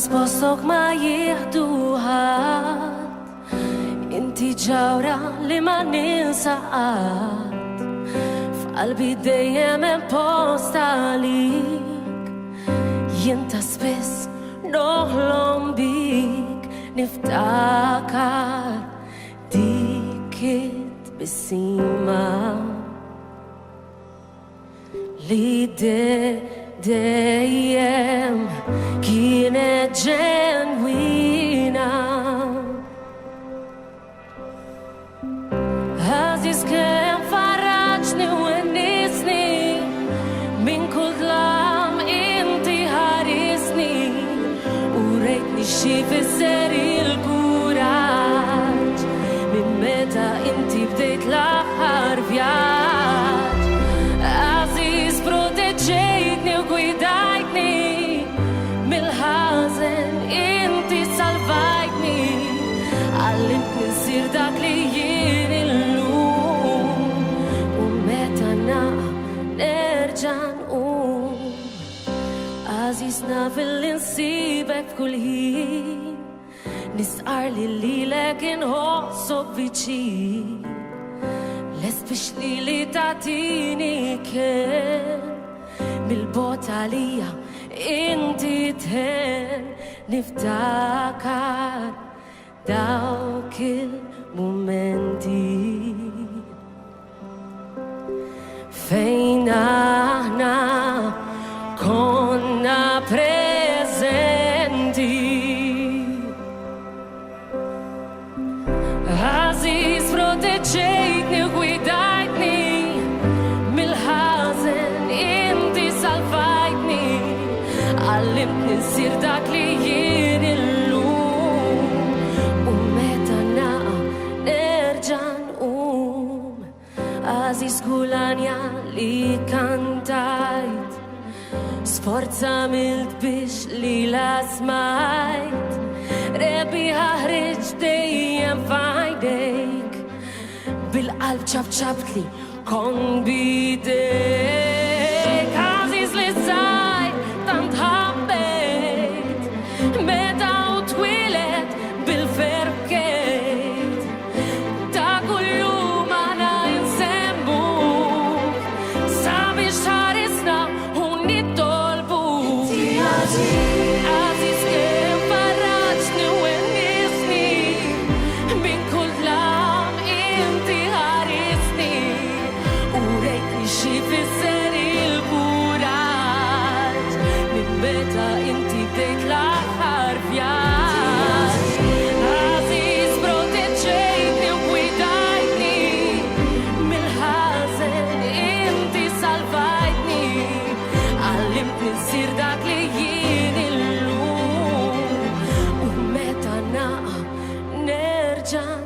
postok ma jieħduħat, inti ġawra li ma ninsaqat, f'qalbi dejjem hemm post għalik, jien ta' spiss noħlom bik, niftakar dik it-tbissima li dejjem kienet ġenwina. Għaziz kemm farraġni u nnisni, min kull klam inti ħarisni, u rejtni xi fisser il-kuraġġ, minn meta inti bdejt l-aħħar vjaġġ. Għaziz proteġejtni u gwidajtni, mill-ħażen inti salvajtni, għallimtni nsir dak li jien illum, u meta naqa' nerġa' nqum. Għażiż naf li nsibek f'kull ħin, nisqar li lilek inħossok viċin, lest biex li tagħtini kien, mill-bogħod għalija inti tħen, niftakar dawk il-momenti fejn aħna konna preżenti. Għażiż proteġejtni u gwidajtni, mill-ħażen inti salvajtni, għallimtni nsir dak li jien illum, u meta naqa' nerġa' nqum. Għażiż kulanja li kantajt, sforza milt biex li la smajt, rebbieħa ħriġ dejjem f'għajdejk, bil-qalb ċabċabtli kon bidejk. Għażiż li sajt tant ħabbejt, meta u twilet bil-ferbkejt, ta' kuljum aħna insemmuk, sabiex tħarisna u nittolbuk. Għażiż kemm farraġni u nnisni, min kull klam inti ħarisni, u rejtni xi fisser il-kuraġġ, minn meta inti bdejt l-aħħar vjaġġ. Għażiż proteġejtni u gwidajtni, mill-ħażen inti salvajtni, għallimtni nsir dak li jien illum, u meta naqa' nerġa'